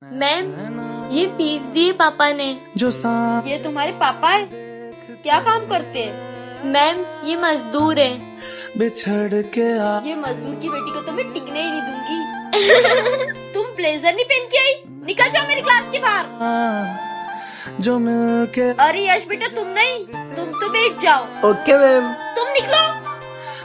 Ma'am, ये fees दी है पापा ने। ये तुम्हारे पापा है? क्या काम करते हैं? मैम, ये मजदूर है। बिछड़ के ये मजदूर की बेटी को तो मैं टिकने ही नहीं दूंगी। तुम ब्लेजर नहीं पहन के आई? निकल जाओ मेरी क्लास के बाहर। जो मिलके। अरे यश बेटा, तुम नहीं, तुम तो बैठ जाओ। Okay ma'am. तुम निकलो।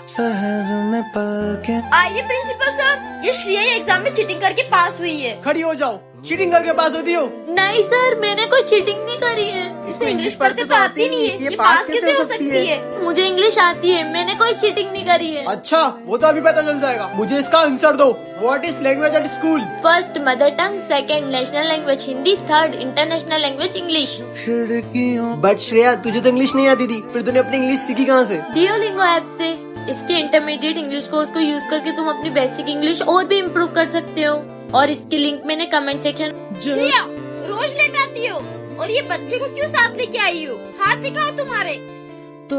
शहर में पल के। आइए प्रिंसिपल सर, ये श्रेया एग्जाम में चीटिंग करके पास हुई है। खड़ी हो जाओ, चीटिंग करके पास होती हो? नहीं सर, मैंने कोई चीटिंग नहीं करी है। इसे इंग्लिश पढ़ते तो आती नहीं है, ये पास कैसे हो सकती है? मुझे इंग्लिश आती है, मैंने कोई चीटिंग नहीं करी है। अच्छा, वो तो अभी पता चल जाएगा। मुझे इसका आंसर दो। What is language at school? First mother tongue, second national language Hindi, third international language English. खिड़कियों। बट श्रेया, तुझे तो इंग्लिश नहीं आती थी, फिर तूने अपनी इंग्लिश सीखी कहाँ से? डियोलिंगो ऐप से। इसके इंटरमीडिएट इंग्लिश कोर्स को यूज करके तुम अपनी बेसिक इंग्लिश और भी इम्प्रूव कर सकते हो। और इसकी लिंक मैंने कमेंट सेक्शन। श्रेया, रोज लेट आती हो और ये बच्चे को क्यों साथ लेके आई हो? हाथ दिखाओ तुम्हारे। तो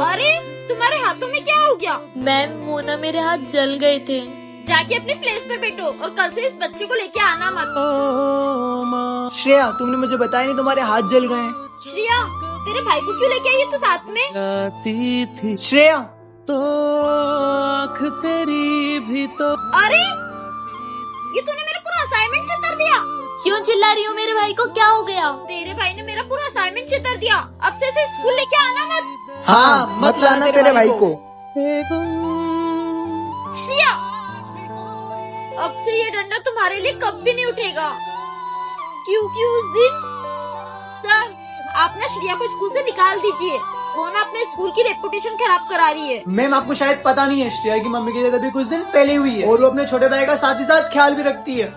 अरे, तुम्हारे हाथों में क्या हो गया? मैम, वो ना मेरे हाथ जल गए थे। जाके अपने प्लेस पर बैठो और कल से इस बच्चे को लेके आना मत। ओ माँ श्रेया, तुमने मुझे बताया नहीं तुम्हारे हाथ जल गए हैं। श्रेया, तेरे भाई को क्यों लेके आई है तू साथ में? आती थी श्रेया, तो आँख तेरी भी तो। अरे, ये तूने मेरा पूरा असाइनमेंट चितर दिया। क्यों चिल्ला रही हो? मेरे भाई को क्या हो गया? तेरे भाई ने मेरा पूरा असाइनमेंट चितर दिया। अब से इसे स्कूल लेके आना मत। हाँ, मत लाना तेरे भाई को। श्रेया, अब से ये डंडा तुम्हारे लिए कब भी नहीं उठेगा, क्योंकि उस दिन। सर, आप ना श्रेया को स्कूल से निकाल दीजिए। वो ना अपने स्कूल की रेपुटेशन खराब करा रही है। मैम, आपको शायद पता नहीं है, श्रेया की मम्मी की डेथ अभी कुछ दिन पहले हुई है और वो अपने छोटे भाई का साथ ही साथ ख्याल भी रखती है।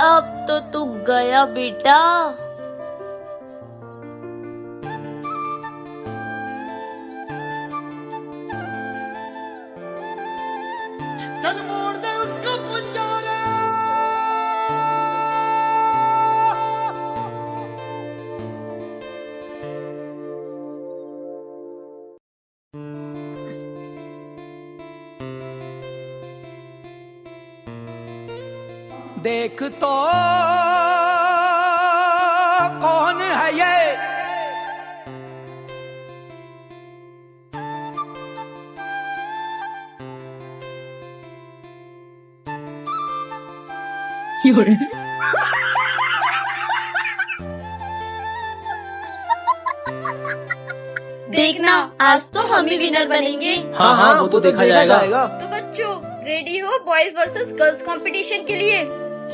अब तो तू गया बेटा। चल मोड़ दे उसका पंजारा। देख तो कौन है ये? देखना, आज तो हम ही विनर बनेंगे। हाँ हाँ, वो तो देखा जाएगा। तो बच्चों, रेडी हो बॉयज वर्सेस गर्ल्स कंपटीशन के लिए?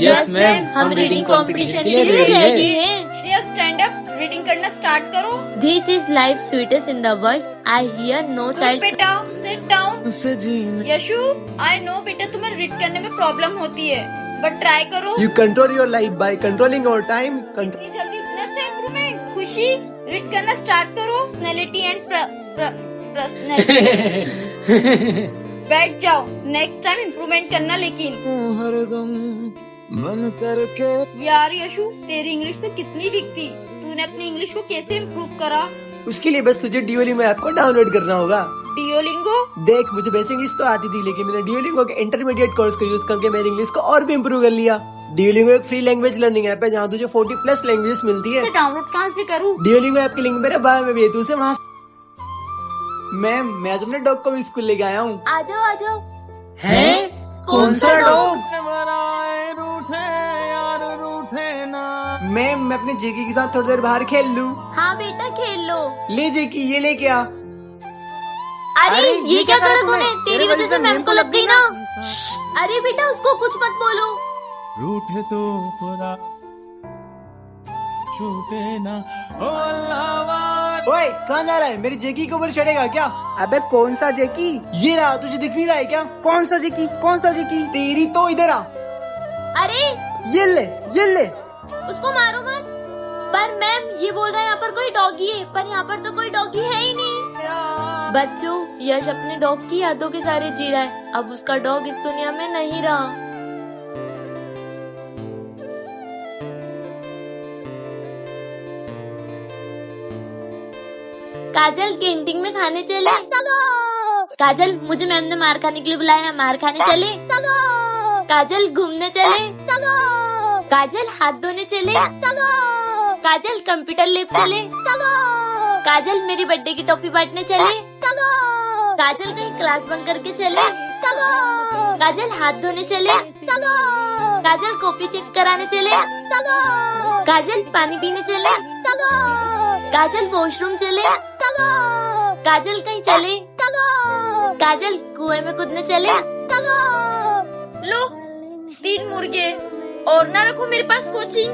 यस मैम, हम रीडिंग कंपटीशन के लिए रेडी हैं। श्रेया, स्टैंड अप, रीडिंग करना स्टार्ट करो। This is life sweetest in the world. I hear no child. बेटा, सिट डाउन। उसे जीने। यशु, आई नो बेटा, तुम्हें रीड करने में प्रॉब्लम होती है, बट ट्राई करो। You control your life by controlling your time. इतनी जल्दी इतना से इम्प्रूवमेंट। खुशी, रीड करना स्टार्ट करो। Personality and personality. बैठ जाओ, नेक्स्ट टाइम इम्प्रूवमेंट करना। लेकिन हरदम मन करके। यार यशु, तेरी इंग्लिश तो कितनी वीक थी। तूने अपनी इंग्लिश को कैसे इम्प्रूव करा? उसके लिए बस तुझे डियोलिंगो ऐप को डाउनलोड करना होगा। डियोलिंगो? देख, मुझे बेसिक इंग्लिश तो आती थी, लेकिन मैंने डियोलिंगो के इंटरमीडिएट कोर्स को यूज करके मेरी इंग्लिश को और भी इम्प्रूव कर लिया। डियोलिंगो एक फ्री लैंग्वेज लर्निंग ऐप है जहाँ तुझे 40+ लैंग्वेजेस मिलती है। इसे डाउनलोड कहाँ से करूँ? डियोलिंगो ऐप की लिंक मेरे बायो में भी है, तू उसे वहाँ। मैम, मैं आज अपने डॉग को भी स्कूल लेके आया हूँ। आ जाओ, आ जाओ। हैं? कौन सा डॉग? रूठे यार रूठे ना। मैम, मैं अपने जेकी के साथ थोड़ी देर बाहर खेल लूँ? हाँ बेटा, खेल लो। ले जेकी, ये ले क्या? अरे, ये क्या करा तूने? तेरी वजह से मैम को लग गई ना। अरे बेटा, उसको कुछ मत बोलो। रूठे तो खुदा छूटे ना। ओ अल्लाह। ओए, कहाँ जा रहा है? मेरी जेकी के ऊपर चढ़ेगा क्या? अबे कौन सा जेकी? ये रहा, तुझे दिख नहीं रहा है क्या? कौन सा जेकी? कौन सा जेकी? तेरी तो इधर आ। अरे, ये ले, ये ले। उसको मारो मत। पर मैम, ये बोल रहा है यहाँ पर कोई डॉगी है, पर यहाँ पर तो कोई डॉगी है ही नहीं। बच्चों, यश अपने डॉग की यादों के सारे जी रहा है। अब उसका डॉग इस दुनिया में नहीं रहा। काजल कैंटीन में खाने चले। काजल मुझे मैम ने मार खाने के लिए बुलाया, मार खाने चले। काजल घूमने चले। काजल हाथ धोने चले। काजल कंप्यूटर लैब चले। काजल मेरी बर्थडे की टॉफी बांटने चले। काजल कहीं क्लास बंद करके चले। काजल हाथ धोने चले। काजल कॉपी चेक कराने चले। काजल पानी पीने चले। काजल वॉशरूम चले। काजल कहीं चले। काजल कुएं में कूदने चले। लो 3 मुर्गे और ना रखो मेरे पास कोचिंग।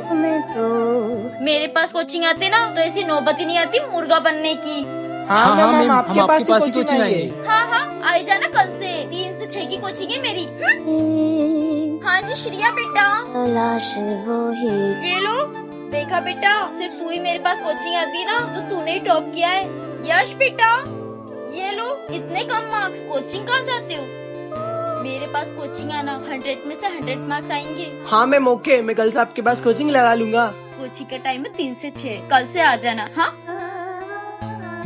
मेरे पास कोचिंग आते ना तो ऐसी नौबत ही नहीं आती मुर्गा बनने की। हाँ मैम, आपके पास ही कोचिंग आएंगे। हाँ आए जाना कल से। 3 से 6 की कोचिंग है मेरी। हाँ जी श्रिया बेटा, ये लो देखा बेटा, सिर्फ तू ही मेरे पास कोचिंग आती ना तो तूने ही टॉप किया है। यश बेटा ये लो, इतने कम मार्क्स, कोचिंग कहाँ जाते हो? मेरे पास कोचिंग आना 100 में से 100 मार्क्स आएंगे। हाँ मैम ओके, मैं कल से आपके पास कोचिंग लगा लूंगा। कोचिंग का टाइम है 3 से 6, कल से आ जाना। हाँ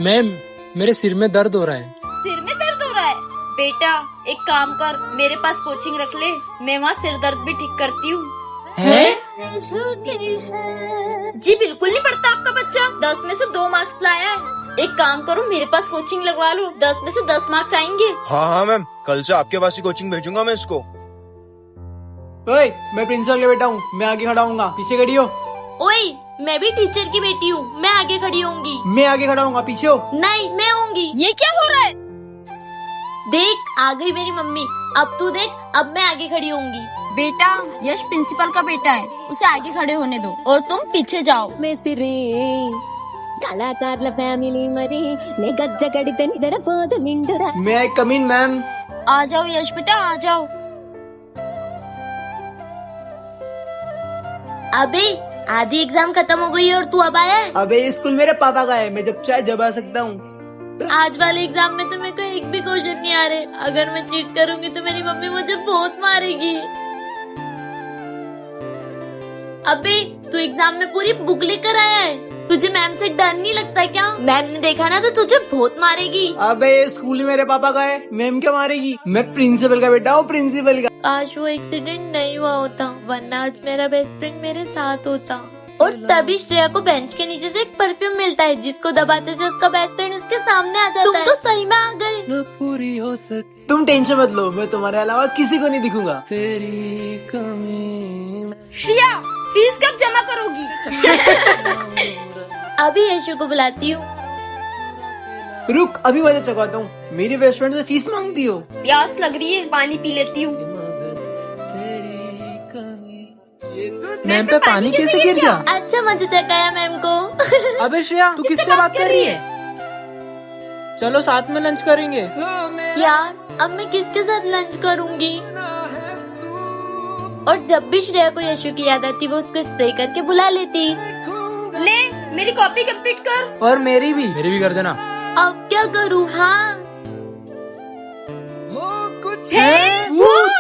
मैम मेरे सिर में दर्द हो रहा है। सिर में दर्द हो रहा है? बेटा एक काम कर, मेरे पास कोचिंग रख ले, मैं वहाँ सिर दर्द भी ठीक करती हूँ। जी बिल्कुल नहीं पढ़ता आपका बच्चा, 10 में से 2 मार्क्स लाया है। एक काम करो मेरे पास कोचिंग लगवा लो, 10 में से 10 मार्क्स आएंगे। हाँ मैम, कल से आपके पास ही कोचिंग भेजूंगा मैं इसको। ओए मैं प्रिंसिपल का बेटा हूँ, मैं आगे खड़ा हूँगा, पीछे खड़ी हो। ओए मैं भी टीचर की बेटी हूँ, मैं आगे खड़ी होंगी। मैं आगे खड़ा हूँगा, पीछे हो। नहीं मैं होंगी। ये क्या हो रहा है? देख आ गई मेरी मम्मी, अब तू देख, अब मैं आगे खड़ी होंगी। बेटा यश प्रिंसिपल का बेटा है, उसे आगे खड़े होने दो और तुम पीछे जाओ। కళాకారుల ఫ్యామిలీ మరి నే గజ్జ కడితే నిద్రపోదు నిండురా मैं आई कम इन मैम। आ जाओ यश बेटा आ जाओ। अबे आधी एग्जाम खत्म हो गई है और तू अब आया है। अबे ये स्कूल मेरे पापा का है, मैं जब चाहे जब आ सकता हूँ। आज वाले एग्जाम में तो मेरे को एक भी क्वेश्चन नहीं आ रहे, अगर मैं चीट करूंगी तो मेरी मम्मी मुझे बहुत मारेगी। अबे तू एग्जाम में पूरी बुक लेकर आया है, तुझे मैम से डर नहीं लगता क्या? मैम ने देखा ना तो तुझे बहुत मारेगी। अबे ये स्कूल मेरे पापा का है, मैम क्या मारेगी? मैं प्रिंसिपल का बेटा हूँ, प्रिंसिपल का। आज वो एक्सीडेंट नहीं हुआ होता, वरना आज मेरा बेस्ट फ्रेंड मेरे साथ होता। और तभी श्रेया को बेंच के नीचे से एक परफ्यूम मिलता है, जिसको दबाते थे उसका बेस्ट फ्रेंड उसके सामने आ जाता है। तुम तो सही में आ गए। न पूरी हो सकती तुम टेंशन मत लो, मैं तुम्हारे अलावा किसी को नहीं दिखूंगा। तेरी कमी। श्रिया फीस कब जमा करोगी? अभी यशु को बुलाती हूँ। रुक अभी वजह चुकाता हूँ, मेरी बेस्ट फ्रेंड से फीस मांगती हो? प्यास लग रही है, पानी पी लेती हूँ। मैम पे पानी कैसे गिर गया? अच्छा मजे चकाया मैम को। अबे श्रेया तू किससे बात कर रही है? चलो साथ में लंच करेंगे। यार अब मैं किसके साथ लंच करूंगी? और जब भी श्रेया को यशु की याद आती वो उसको स्प्रे करके बुला लेती। ले मेरी कॉपी कंप्लीट कर। और मेरी भी कर देना। अब क्या करूँ? हाँ वो कुछ है? भूत।